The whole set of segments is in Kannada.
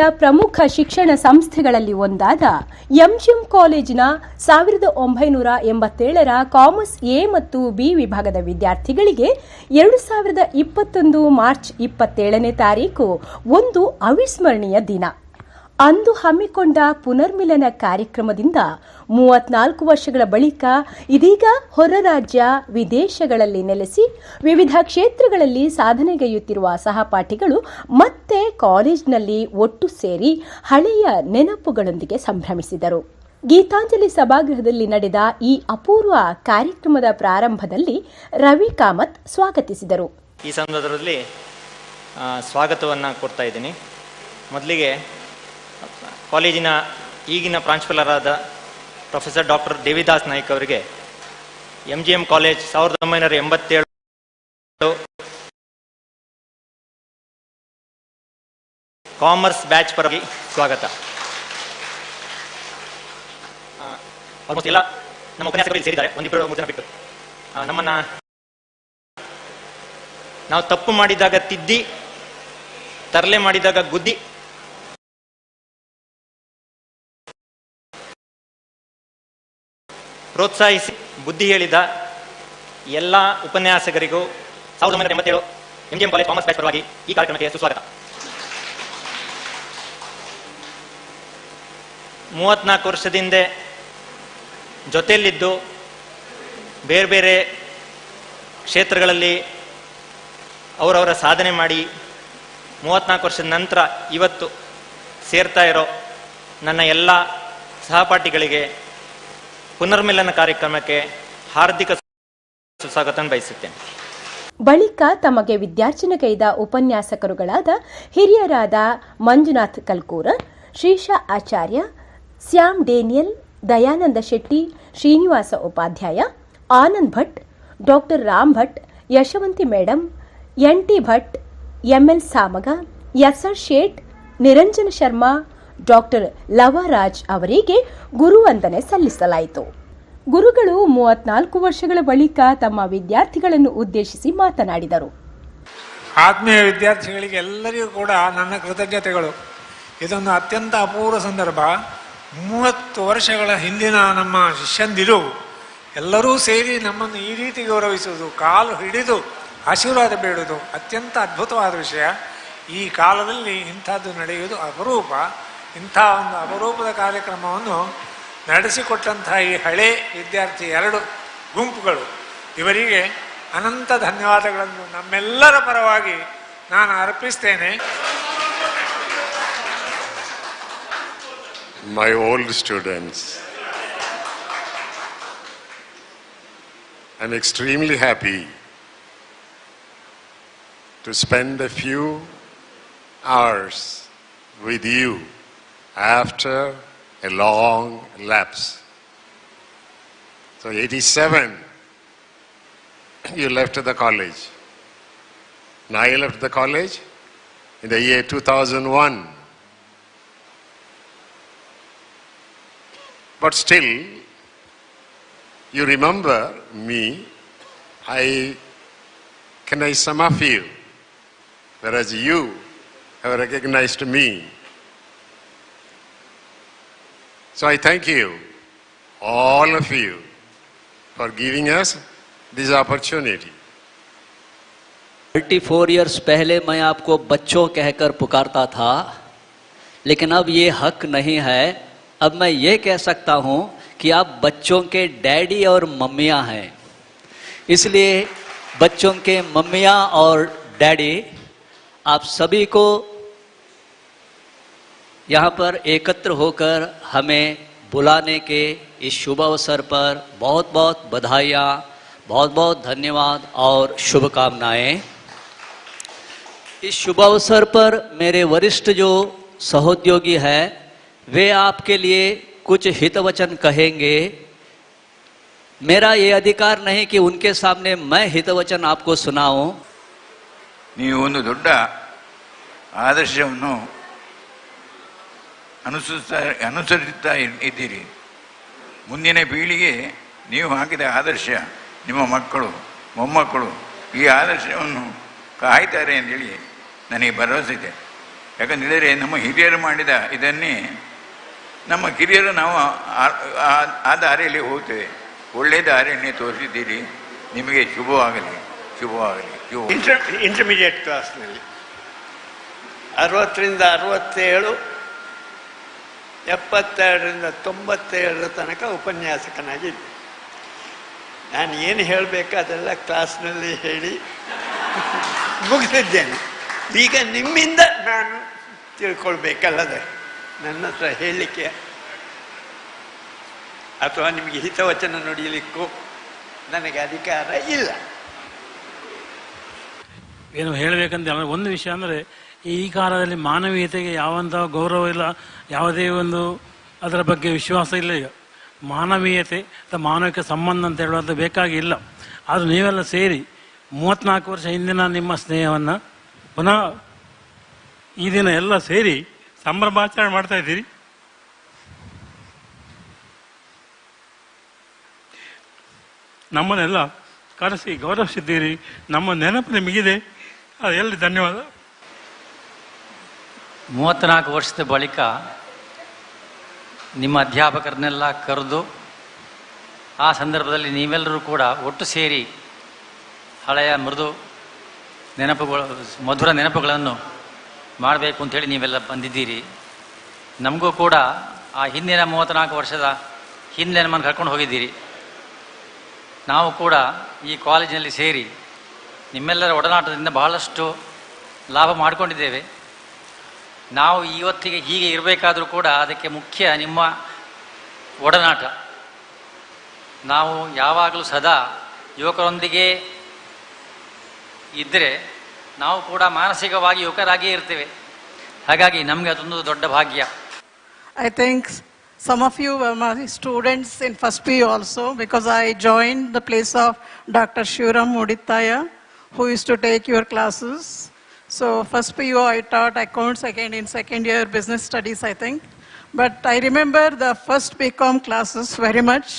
ಜಿಲ್ಲೆಯ ಪ್ರಮುಖ ಶಿಕ್ಷಣ ಸಂಸ್ಥೆಗಳಲ್ಲಿ ಒಂದಾದ ಎಂಜಿಎಂ ಕಾಲೇಜಿನ 1987ರ ಕಾಮರ್ಸ್ ಎ ಮತ್ತು ಬಿ ವಿಭಾಗದ ವಿದ್ಯಾರ್ಥಿಗಳಿಗೆ 2021 ಮಾರ್ಚ್ 27ನೇ ತಾರೀಕು ಒಂದು ಅವಿಸ್ಮರಣೀಯ ದಿನ. ಅಂದು ಹಮ್ಮಿಕೊಂಡ ಪುನರ್ಮಿಲನ ಕಾರ್ಯಕ್ರಮದಿಂದ 34 ವರ್ಷಗಳ ಬಳಿಕ ಇದೀಗ ಹೊರ ರಾಜ್ಯ ವಿದೇಶಗಳಲ್ಲಿ ನೆಲೆಸಿ ವಿವಿಧ ಕ್ಷೇತ್ರಗಳಲ್ಲಿ ಸಾಧನೆಗೈಯುತ್ತಿರುವ ಸಹಪಾಠಿಗಳು ಮತ್ತೆ ಕಾಲೇಜಿನಲ್ಲಿ ಒಟ್ಟು ಸೇರಿ ಹಳೆಯ ನೆನಪುಗಳೊಂದಿಗೆ ಸಂಭ್ರಮಿಸಿದರು. ಗೀತಾಂಜಲಿ ಸಭಾಗೃಹದಲ್ಲಿ ನಡೆದ ಈ ಅಪೂರ್ವ ಕಾರ್ಯಕ್ರಮದ ಪ್ರಾರಂಭದಲ್ಲಿ ರವಿ ಕಾಮತ್ ಸ್ವಾಗತಿಸಿದರು. ಈ ಸಂದರ್ಭದಲ್ಲಿ ಸ್ವಾಗತವನ್ನು ಕೊಡ್ತಾ ಇದ್ದೀನಿ. ಮೊದಲಿಗೆ ಕಾಲೇಜಿನ ಈಗಿನ ಪ್ರಾಂಶುಪಾಲರಾದ ಪ್ರೊಫೆಸರ್ ಡಾಕ್ಟರ್ ದೇವಿದಾಸ್ ನಾಯ್ಕ್ ಅವರಿಗೆ ಎಂಜಿಎಂ ಕಾಲೇಜ್ 1987 ಕಾಮರ್ಸ್ ಬ್ಯಾಚ್ ಪರವಾಗಿ ಸ್ವಾಗತ. ಆಲ್ಮೋಸ್ಟ್ ಎಲ್ಲ ನಮ್ಮ ಉಪನ್ಯಾಸಕರಲ್ಲಿ ಸೇರಿದ್ದಾರೆ, ಒಂದಿಬ್ಬರು 3 ಜನ ಬಿಟ್ಟು. ನಾವು ತಪ್ಪು ಮಾಡಿದಾಗ ತಿದ್ದಿ, ತರಲೆ ಮಾಡಿದಾಗ ಗುದ್ದಿ, ಪ್ರೋತ್ಸಾಹಿಸಿ ಬುದ್ಧಿ ಹೇಳಿದ ಎಲ್ಲ ಉಪನ್ಯಾಸಕರಿಗೂ 1987 ಎಂಜಿಎಂ ಕಾಲೇಜ್ ಕಾಮರ್ಸ್ ಬ್ಯಾಚ್ ಪರವಾಗಿ ಈ ಕಾರ್ಯಕ್ರಮಕ್ಕೆ ಸುಸ್ವಾಗತ. 34 ವರ್ಷದಿಂದ ಜೊತೆಯಲ್ಲಿದ್ದು ಬೇರೆ ಬೇರೆ ಕ್ಷೇತ್ರಗಳಲ್ಲಿ ಅವರವರ ಸಾಧನೆ ಮಾಡಿ 34 ವರ್ಷದ ನಂತರ ಇವತ್ತು ಸೇರ್ತಾ ಇರೋ ನನ್ನ ಎಲ್ಲ ಸಹಪಾಠಿಗಳಿಗೆ ಪುನರ್ಮಿಲನ ಕಾರ್ಯಕ್ರಮಕ್ಕೆ ಹಾರ್ದಿಕ ಸುಸ್ವಾಗತ ಬಯಸುತ್ತೇನೆ. ಬಳಿಕ ತಮಗೆ ವಿದ್ಯಾರ್ಚನೆಗೈದ ಉಪನ್ಯಾಸಕರುಗಳಾದ ಹಿರಿಯರಾದ Manjunath Kalkura, Srisha Acharya, Sam Daniel, Dayananda Shetty, Srinivasa Upadhyaya, Anand Bhat, doctor Ram Bhat, Yashavanti madam, N T. Bhat, ML Samaga, SR Shet, Niranjana Sharma, doctor Lavaraj ಅವರಿಗೆ ಗುರುವಂದನೆ ಸಲ್ಲಿಸಲಾಯಿತು. ಗುರುಗಳು 34 ವರ್ಷಗಳ ಬಳಿಕ ತಮ್ಮ ವಿದ್ಯಾರ್ಥಿಗಳನ್ನು ಉದ್ದೇಶಿಸಿ ಮಾತನಾಡಿದರು. ಆತ್ಮೀಯ ವಿದ್ಯಾರ್ಥಿಗಳಿಗೆ ಎಲ್ಲರಿಗೂ ಕೂಡ ನನ್ನ ಕೃತಜ್ಞತೆಗಳು. ಇದೊಂದು ಅತ್ಯಂತ ಅಪೂರ್ವ ಸಂದರ್ಭ. 30 ವರ್ಷಗಳ ಹಿಂದಿನ ನಮ್ಮ ಶಿಷ್ಯಂದಿರು ಎಲ್ಲರೂ ಸೇರಿ ನಮ್ಮನ್ನು ಈ ರೀತಿ ಗೌರವಿಸುವುದು, ಕಾಲು ಹಿಡಿದು ಆಶೀರ್ವಾದ ಬೇಡುವುದು ಅತ್ಯಂತ ಅದ್ಭುತವಾದ ವಿಷಯ. ಈ ಕಾಲದಲ್ಲಿ ಇಂಥದ್ದು ನಡೆಯುವುದು ಅಪರೂಪ. ಇಂಥ ಒಂದು ಅಪರೂಪದ ಕಾರ್ಯಕ್ರಮವನ್ನು ನಡೆಸಿಕೊಟ್ಟಂತಹ ಈ ಹಳೆ ವಿದ್ಯಾರ್ಥಿ 2 ಗುಂಪುಗಳು, ಇವರಿಗೆ ಅನಂತ ಧನ್ಯವಾದಗಳನ್ನು ನಮ್ಮೆಲ್ಲರ ಪರವಾಗಿ ನಾನು ಅರ್ಪಿಸ್ತೇನೆ. My old students, I'm extremely happy to spend a few hours with you after a long lapse. So 87, you left the college. And I left the college in the year 2001. But still, you remember me. I recognize some of you, whereas you have recognized me. So I thank you, all of you, for giving us this opportunity. 34 years पहले मैं आपको बच्चों कहकर पुकारता था, लेकिन अब ये हक नहीं है. अब मैं ये कह सकता हूँ कि आप बच्चों के डैडी और मम्मियाँ हैं. इसलिए बच्चों के मम्मियाँ और डैडी, आप सभी को यहाँ पर एकत्र होकर हमें बुलाने के इस शुभ अवसर पर बहुत बहुत बधाइयाँ, बहुत बहुत धन्यवाद और शुभकामनाएं. इस शुभ अवसर पर मेरे वरिष्ठ जो सहोद्योगी हैं, वे आपके लिए कुछ हितवचन कहेंगे. मेरा ये अधिकार नहीं कि उनके सामने मैं हितवचन आपको सुनाऊं. ನೀವು ಒಂದು ದೊಡ್ಡ ಆದರ್ಶವನ್ನು ಅನುಸರಿಸುತ್ತಾ ಇದ್ದೀರಿ. ಮುಂದಿನ ಪೀಳಿಗೆ ನೀವು ಹಾಕಿದ ಆದರ್ಶ ನಿಮ್ಮ ಮಕ್ಕಳು ಮೊಮ್ಮಕ್ಕಳು ಈ ಆದರ್ಶವನ್ನು ಕಾಯ್ತಾರೆ ಅಂತೇಳಿ ನನಗೆ ಭರವಸೆ ಇದೆ. ಯಾಕಂತೇಳಿದರೆ ನಮ್ಮ ಹಿರಿಯರು ಮಾಡಿದ ಇದನ್ನೇ ನಮ್ಮ ಕಿರಿಯರು ನಾವು ಆ ದಾರಿಯಲ್ಲಿ ಹೋಗ್ತೇವೆ. ಒಳ್ಳೆಯ ದಾರಿಯನ್ನೇ ತೋರಿಸಿದ್ದೀರಿ. ನಿಮಗೆ ಶುಭವಾಗಲಿ, ಶುಭವಾಗಲಿ. ಇಂಟರ್ಮೀಡಿಯೇಟ್ ಕ್ಲಾಸ್ನಲ್ಲಿ 60ರಿಂದ 67, 72ರಿಂದ 97 ತನಕ ಉಪನ್ಯಾಸಕನಾಗಿದ್ದೆ. ನಾನು ಏನು ಹೇಳಬೇಕು ಅದೆಲ್ಲ ಕ್ಲಾಸ್ನಲ್ಲಿ ಹೇಳಿ ಮುಗಿಸಿದ್ದೇನೆ. ಈಗ ನಿಮ್ಮಿಂದ ನಾನು ತಿಳ್ಕೊಳ್ಬೇಕಲ್ಲದೆ ನನ್ನ ಹತ್ರ ಹೇಳಲಿಕ್ಕೆ ಅಥವಾ ನಿಮಗೆ ಹಿತವಚನ ನುಡಿಯಲಿಕ್ಕೂ ನನಗೆ ಅಧಿಕಾರ ಇಲ್ಲ. ಏನು ಹೇಳಬೇಕಂತ ಒಂದು ವಿಷಯ ಅಂದರೆ, ಈ ಕಾಲದಲ್ಲಿ ಮಾನವೀಯತೆಗೆ ಯಾವಂಥ ಗೌರವ ಇಲ್ಲ, ಯಾವುದೇ ಒಂದು ಅದರ ಬಗ್ಗೆ ವಿಶ್ವಾಸ ಇಲ್ಲ. ಈಗ ಮಾನವೀಯತೆ ಅಥವಾ ಮಾನವಿಕ ಸಂಬಂಧ ಅಂತ ಹೇಳುವಂಥ ಬೇಕಾಗಿಲ್ಲ. ಆದರೂ ನೀವೆಲ್ಲ ಸೇರಿ 34 ವರ್ಷ ಹಿಂದಿನ ನಿಮ್ಮ ಸ್ನೇಹವನ್ನು ಪುನಃ ಈ ದಿನ ಎಲ್ಲ ಸೇರಿ ಸಂಭ್ರಮಾಚರಣೆ ಮಾಡ್ತಾ ಇದ್ದೀರಿ. ನಮ್ಮನ್ನೆಲ್ಲ ಕರೆಸಿ ಗೌರವಿಸಿದ್ದೀರಿ. ನಮ್ಮ ನೆನಪು ನಿಮಗಿದೆ, ಅದೆಲ್ಲ ಧನ್ಯವಾದ. 34 ವರ್ಷದ ಬಳಿಕ ನಿಮ್ಮ ಅಧ್ಯಾಪಕರನ್ನೆಲ್ಲ ಕರೆದು ಆ ಸಂದರ್ಭದಲ್ಲಿ ನೀವೆಲ್ಲರೂ ಕೂಡ ಒಟ್ಟು ಸೇರಿ ಹಳೆಯ ಮೃದು ನೆನಪುಗಳು, ಮಧುರ ನೆನಪುಗಳನ್ನು ಮಾಡಬೇಕು ಅಂಥೇಳಿ ನೀವೆಲ್ಲ ಬಂದಿದ್ದೀರಿ. ನಮಗೂ ಕೂಡ ಆ ಹಿಂದಿನ 34 ವರ್ಷದ ಹಿಂದೆ ನಮ್ಮನ್ನು ಕರ್ಕೊಂಡು ಹೋಗಿದ್ದೀರಿ. ನಾವು ಕೂಡ ಈ ಕಾಲೇಜಿನಲ್ಲಿ ಸೇರಿ ನಿಮ್ಮೆಲ್ಲರ ಒಡನಾಟದಿಂದ ಬಹಳಷ್ಟು ಲಾಭ ಮಾಡಿಕೊಂಡಿದ್ದೇವೆ. ನಾವು ಇವತ್ತಿಗೆ ಹೀಗೆ ಇರಬೇಕಾದರೂ ಕೂಡ ಅದಕ್ಕೆ ಮುಖ್ಯ ನಿಮ್ಮ ಒಡನಾಟ. ನಾವು ಯಾವಾಗಲೂ ಸದಾ ಯುವಕರೊಂದಿಗೆ ಇದ್ದರೆ ನಾವು ಕೂಡ ಮಾನಸಿಕವಾಗಿ ಯುವಕರಾಗಿಯೇ ಇರ್ತೇವೆ. ಹಾಗಾಗಿ ನಮಗೆ ಅದೊಂದು ದೊಡ್ಡ ಭಾಗ್ಯ. I think some of you were my students in first PU also, because I joined the place of Dr. Shivaram Mudithaya, who used to take your classes. So first PU I taught accounts, again in second year business studies, I think. But I remember the first BCom classes very much.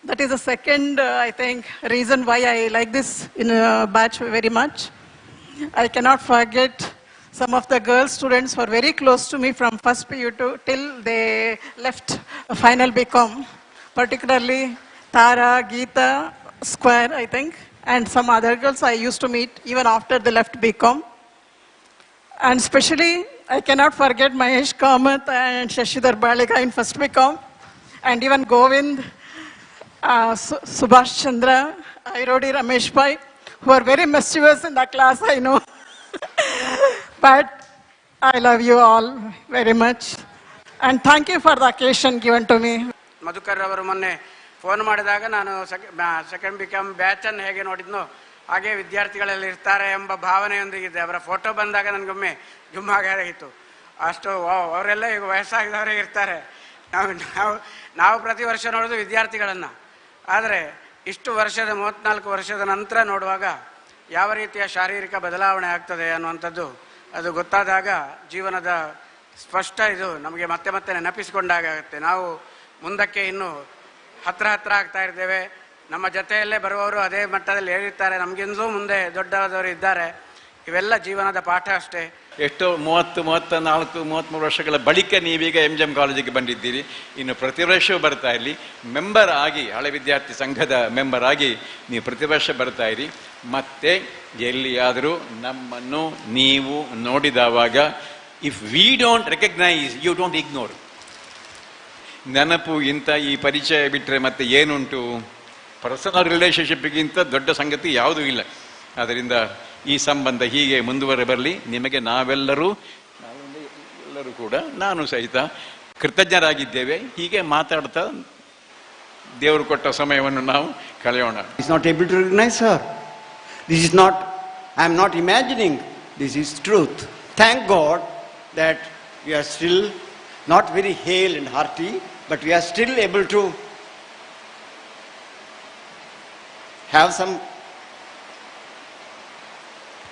That is the second, I think, reason why I like this in a batch very much. I cannot forget some of the girl students were very close to me from first PU to till they left final BCom, particularly Tara, Geeta, Square, I think, and some other girls I used to meet even after they left BCom. And especially, I cannot forget Mahesh Kamath and Shashidhar Balika in first BCom, and even Govind, Subhash Chandra, Airodi Ramesh Bhai, who are very mischievous in the class, I know. But I love you all very much. And thank you for the occasion given to me. Madhukar ಅವರು ಮೊನ್ನೆ ಫೋನ್ ಮಾಡಿದಾಗ ನಾನು ಸೆಕೆಂಡ್ BCom ಬ್ಯಾಚನ್ನು ಹೇಗೆ ನೋಡಿದ್ನೋ ಹಾಗೆ ವಿದ್ಯಾರ್ಥಿಗಳಲ್ಲಿ ಇರ್ತಾರೆ ಎಂಬ ಭಾವನೆಯೊಂದಿಗಿದ್ದೆ. ಅವರ ಫೋಟೋ ಬಂದಾಗ ನನಗೊಮ್ಮೆ ಜುಮ್ಮಾಗಿತ್ತು. ಅಷ್ಟು ಅವರೆಲ್ಲ ಈಗ ವಯಸ್ಸಾಗಿದವರೇ ಇರ್ತಾರೆ. ನಾವು ಪ್ರತಿ ವರ್ಷ ನೋಡೋದು ವಿದ್ಯಾರ್ಥಿಗಳನ್ನು. ಆದರೆ ಇಷ್ಟು ವರ್ಷದ 34 ವರ್ಷದ ನಂತರ ನೋಡುವಾಗ ಯಾವ ರೀತಿಯ ಶಾರೀರಿಕ ಬದಲಾವಣೆ ಆಗ್ತದೆ ಅನ್ನುವಂಥದ್ದು ಅದು ಗೊತ್ತಾದಾಗ ಜೀವನದ ಸ್ಪಷ್ಟ ಇದು ನಮಗೆ ಮತ್ತೆ ಮತ್ತೆ ನೆನಪಿಸಿಕೊಂಡಾಗುತ್ತೆ. ನಾವು ಮುಂದಕ್ಕೆ ಇನ್ನೂ ಹತ್ರ ಆಗ್ತಾ ಇರ್ತೇವೆ. ನಮ್ಮ ಜೊತೆಯಲ್ಲೇ ಬರುವವರು ಅದೇ ಮಟ್ಟದಲ್ಲಿ ಹೇಳಿರ್ತಾರೆ, ನಮಗಿಂದಲೂ ಮುಂದೆ ದೊಡ್ಡದವರು ಇದ್ದಾರೆ. ಇವೆಲ್ಲ ಜೀವನದ ಪಾಠ ಅಷ್ಟೇ. ಎಷ್ಟೋ 30, 34, 33 ವರ್ಷಗಳ ಬಳಿಕ ನೀವೀಗ MGM ಕಾಲೇಜಿಗೆ ಬಂದಿದ್ದೀರಿ. ಇನ್ನು ಪ್ರತಿ ವರ್ಷವೂ ಬರ್ತಾ ಇರಲಿ. ಮೆಂಬರ್ ಆಗಿ, ಹಳೆ ವಿದ್ಯಾರ್ಥಿ ಸಂಘದ ಮೆಂಬರ್ ಆಗಿ ನೀವು ಪ್ರತಿ ವರ್ಷ ಬರ್ತಾ ಇರಿ. ಮತ್ತೆ ಎಲ್ಲಿಯಾದರೂ ನಮ್ಮನ್ನು ನೀವು ನೋಡಿದವಾಗ, if we don't recognise, you don't ignore. ನೆನಪು ಇಂಥ ಈ ಪರಿಚಯ ಬಿಟ್ಟರೆ ಮತ್ತೆ ಏನುಂಟು? ಪರ್ಸನಲ್ ರಿಲೇಷನ್ಶಿಪ್ಗಿಂತ ದೊಡ್ಡ ಸಂಗತಿ ಯಾವುದೂ ಇಲ್ಲ. ಆದ್ದರಿಂದ ಈ ಸಂಬಂಧ ಹೀಗೆ ಮುಂದುವರೆ ಬರಲಿ. ನಿಮಗೆ ನಾವೆಲ್ಲರೂ ಕೂಡ ನಾನು ಸಹಿತ ಕೃತಜ್ಞರಾಗಿದ್ದೇವೆ. ಹೀಗೆ ಮಾತಾಡ್ತಾ ದೇವರು ಕೊಟ್ಟ ಸಮಯವನ್ನು ನಾವು ಕಳೆಯೋಣ. Is not able to recognize her. This is not, I am not imagining, this is truth. Thank God that we are still not very hale and hearty, but we are still able to have some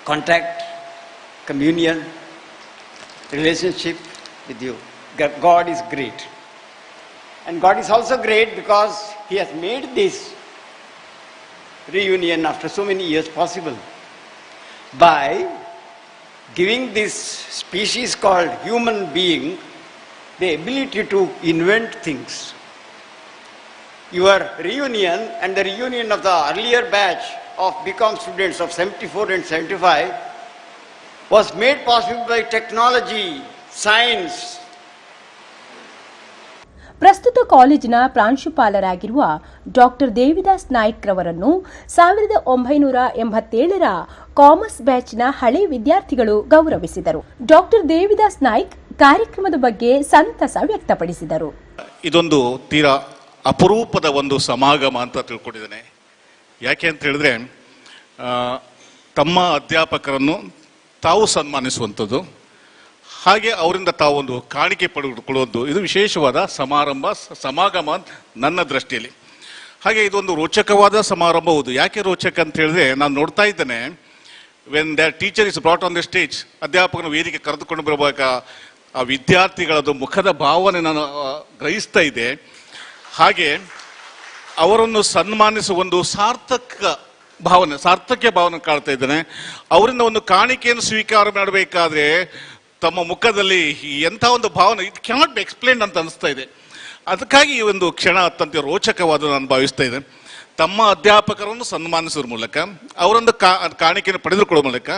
contact, communion, relationship with you. God is great. And God is also great because He has made this reunion after so many years possible by giving this species called human being the ability to invent things. Your reunion and the reunion of the earlier batch of BCom students of 74 and 75 was made possible by technology, science. ಪ್ರಸ್ತುತ ಕಾಲೇಜಿನ ಪ್ರಾಂಶುಪಾಲರಾಗಿರುವ ಡಾಕ್ಟರ್ ದೇವಿದಾಸ್ ನಾಯ್ಕ್ ರವರನ್ನು 1987ರ ಕಾಮರ್ಸ್ ಬ್ಯಾಚ್ನ ಹಳೆ ವಿದ್ಯಾರ್ಥಿಗಳು ಗೌರವಿಸಿದರು. ಡಾಕ್ಟರ್ ದೇವಿದಾಸ್ ನಾಯ್ಕ್ ಕಾರ್ಯಕ್ರಮದ ಬಗ್ಗೆ ಸಂತಸ ವ್ಯಕ್ತಪಡಿಸಿದರು. ಇದೊಂದು ತೀರಾ ಅಪರೂಪದ ಒಂದು ಸಮಾಗಮ ಅಂತ ತಿಳ್ಕೊಂಡಿದ್ದೇನೆ. ಯಾಕೆ ಅಂತ ಹೇಳಿದ್ರೆ ತಮ್ಮ ಅಧ್ಯಾಪಕರನ್ನು ತಾವು ಸನ್ಮಾನಿಸುವಂಥದ್ದು, ಹಾಗೆ ಅವರಿಂದ ತಾವು ಒಂದು ಕಾಣಿಕೆ ಪಡೆದುಕೊಳ್ಳುವುದು, ಇದು ವಿಶೇಷವಾದ ಸಮಾಗಮ ನನ್ನ ದೃಷ್ಟಿಯಲ್ಲಿ. ಹಾಗೆ ಇದೊಂದು ರೋಚಕವಾದ ಸಮಾರಂಭ ಹೌದು. ಯಾಕೆ ರೋಚಕ ಅಂತ ಹೇಳಿದ್ರೆ, ನಾನು ನೋಡ್ತಾ ಇದ್ದೇನೆ, when the teacher is brought on the stage, ಅಧ್ಯಾಪಕನ ವೇದಿಕೆ ಕರೆದುಕೊಂಡು ಬರಬೇಕಾ ಆ ವಿದ್ಯಾರ್ಥಿಗಳದ್ದು ಮುಖದ ಭಾವನೆ ನಾನು ಗ್ರಹಿಸ್ತಾ ಇದ್ದೆ. ಹಾಗೆ ಅವರನ್ನು ಸನ್ಮಾನಿಸುವ ಒಂದು ಸಾರ್ಥಕ್ಯ ಭಾವನೆ ಕಾಣ್ತಾ ಇದ್ದೇನೆ. ಅವರಿಂದ ಒಂದು ಕಾಣಿಕೆಯನ್ನು ಸ್ವೀಕಾರ ಮಾಡಬೇಕಾದ್ರೆ ತಮ್ಮ ಮುಖದಲ್ಲಿ ಎಂಥ ಒಂದು ಭಾವನೆ, ಇಟ್ ಕ್ಯಾನಾಟ್ ಬಿ ಎಕ್ಸ್ಪ್ಲೇನ್ ಅಂತ ಅನಿಸ್ತಾ ಇದೆ. ಅದಕ್ಕಾಗಿ ಈ ಒಂದು ಕ್ಷಣ ಅತ್ಯಂತ ರೋಚಕವಾದ ನಾನು ಭಾವಿಸ್ತಾ ಇದ್ದೆ. ತಮ್ಮ ಅಧ್ಯಾಪಕರನ್ನು ಸನ್ಮಾನಿಸುವ ಮೂಲಕ, ಅವರೊಂದು ಕಾಣಿಕೆಯನ್ನು ಪಡೆದುಕೊಳ್ಳುವ ಮೂಲಕ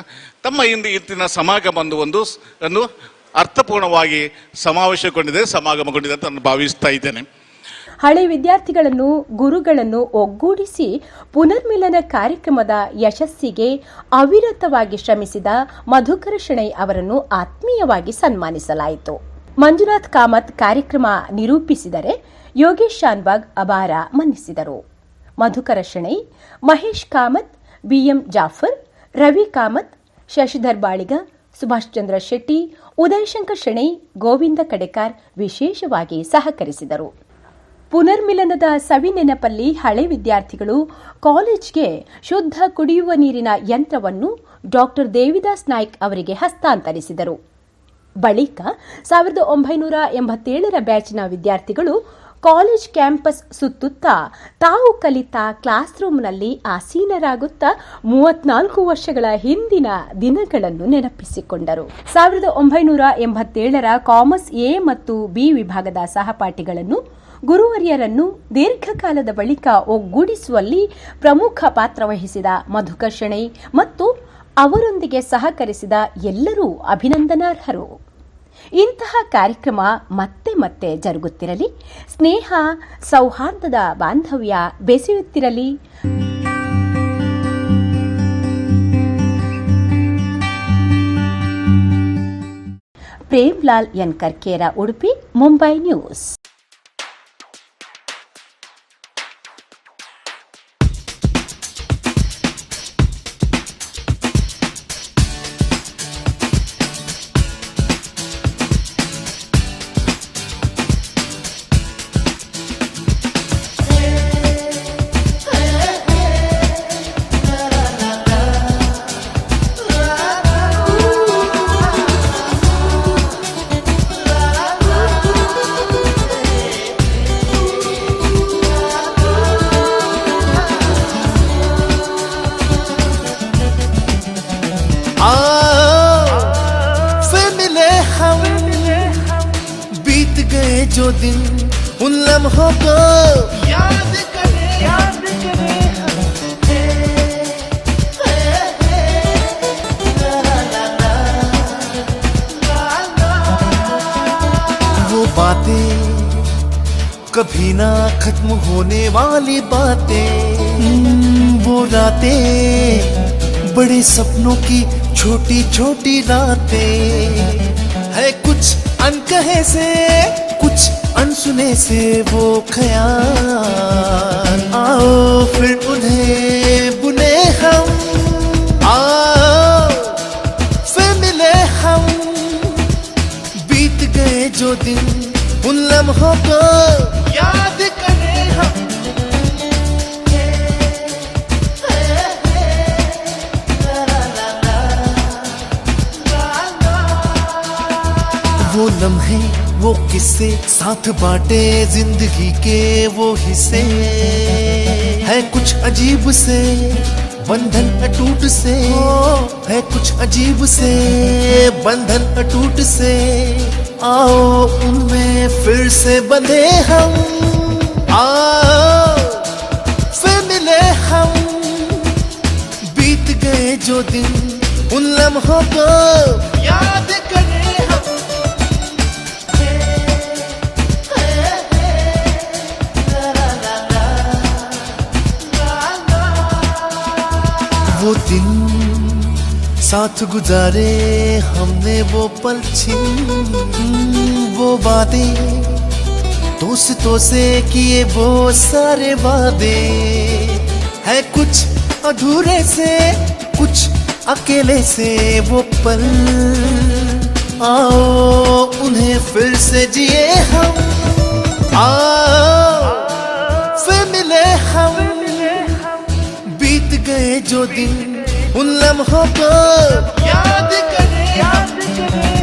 ತಮ್ಮ ಇಂದಿನ ಸಮಾಗಮ ಒಂದು ಅರ್ಥಪೂರ್ಣವಾಗಿ ಸಮಾಗಮಗೊಂಡಿದೆ ಅಂತ ನಾನು ಭಾವಿಸ್ತಾ ಇದ್ದೇನೆ. ಹಳೆ ವಿದ್ಯಾರ್ಥಿಗಳನ್ನು, ಗುರುಗಳನ್ನು ಒಗ್ಗೂಡಿಸಿ ಪುನರ್ಮಿಲನ ಕಾರ್ಯಕ್ರಮದ ಯಶಸ್ಸಿಗೆ ಅವಿರತವಾಗಿ ಶ್ರಮಿಸಿದ ಮಧುಕರ ಶೆಣೈ ಅವರನ್ನು ಆತ್ಮೀಯವಾಗಿ ಸನ್ಮಾನಿಸಲಾಯಿತು. ಮಂಜುನಾಥ್ ಕಾಮತ್ ಕಾರ್ಯಕ್ರಮ ನಿರೂಪಿಸಿದರೆ, ಯೋಗೇಶ್ ಶಾನ್ಬಾಗ್ ಅಪಾರ ಮನ್ನಿಸಿದರು. ಮಧುಕರ ಶೆಣೈ, ಮಹೇಶ್ ಕಾಮತ್, ಬಿಎಂ ಜಾಫರ್, ರವಿ ಕಾಮತ್, ಶಶಿಧರ್ ಬಾಳಿಗ, ಸುಭಾಷ್ ಚಂದ್ರ ಶೆಟ್ಟಿ, ಉದಯಶಂಕರ್ ಶೆಣೈ, ಗೋವಿಂದ ಕಡೆಕಾರ್ ವಿಶೇಷವಾಗಿ ಸಹಕರಿಸಿದರು. ಪುನರ್ಮಿಲನದ ಸವಿನೆನಪಲ್ಲಿ ಹಳೆ ವಿದ್ಯಾರ್ಥಿಗಳು ಕಾಲೇಜ್ಗೆ ಶುದ್ಧ ಕುಡಿಯುವ ನೀರಿನ ಯಂತ್ರವನ್ನು ಡಾಕ್ಟರ್ ದೇವಿದಾಸ್ ನಾಯ್ಕ್ ಅವರಿಗೆ ಹಸ್ತಾಂತರಿಸಿದರು. ಬಳಿಕ 1987ರ ಬ್ಯಾಚ್ನ ವಿದ್ಯಾರ್ಥಿಗಳು ಕಾಲೇಜ್ ಕ್ಯಾಂಪಸ್ ಸುತ್ತುತ್ತಾ ತಾವು ಕಲಿತ ಕ್ಲಾಸ್ ರೂಮ್ನಲ್ಲಿ ಆಸೀನರಾಗುತ್ತಾ 34 ವರ್ಷಗಳ ಹಿಂದಿನ ದಿನಗಳನ್ನು ನೆನಪಿಸಿಕೊಂಡರು. 1987ರ ಕಾಮರ್ಸ್ ಎ ಮತ್ತು ಬಿ ವಿಭಾಗದ ಸಹಪಾಠಿಗಳನ್ನು, ಗುರುವರ್ಯರನ್ನು ದೀರ್ಘಕಾಲದ ಬಳಿಕ ಒಗ್ಗೂಡಿಸುವಲ್ಲಿ ಪ್ರಮುಖ ಪಾತ್ರ ವಹಿಸಿದ ಮಧುಕರ್ ಶೆಣೈ ಮತ್ತು ಅವರೊಂದಿಗೆ ಸಹಕರಿಸಿದ ಎಲ್ಲರೂ ಅಭಿನಂದನಾರ್ಹರು. ಇಂತಹ ಕಾರ್ಯಕ್ರಮ ಮತ್ತೆ ಮತ್ತೆ ಜರುಗುತ್ತಿರಲಿ, ಸ್ನೇಹ ಸೌಹಾರ್ದದ ಬಾಂಧವ್ಯ ಬೆಸೆಯುತ್ತಿರಲಿ. ಪ್ರೇಮ್ಲಾಲ್ ಎನ್ ಕರ್ಕೇರ, ಉಡುಪಿ, ಮುಂಬೈ ನ್ಯೂಸ್. जो दिन उन लम्हों को याद करे वो बातें कभी ना खत्म होने वाली बातें, वो रातें बड़े सपनों की छोटी छोटी रातें, है कुछ अनकहे से कुछ अनसुने से वो ख्याल, आओ फिर उन्हें बुने हम, आओ फिर मिले हम, बीत गए जो दिन उन लम्हों को याद करें हम. वो लम्हे, वो किस्से, साथ बांटे जिंदगी के वो हिस्से, है कुछ अजीब से बंधन अटूट से है कुछ अजीब से, बंधन अटूट से आओ उनमें फिर से बंधे हम, आओ फिर मिले हम। बीत गए जो दिन उन लम्हों को याद करें हम। वो दिन साथ गुजारे हमने, वो पल छिन वो बातें, दोस्तों से किए वो सारे वादे, है कुछ अधूरे से कुछ अकेले से वो पल, आओ उन्हें फिर से जिए हम, आओ फिर मिले हम। बीत गए जो दिन उन लम्हों को याद करें।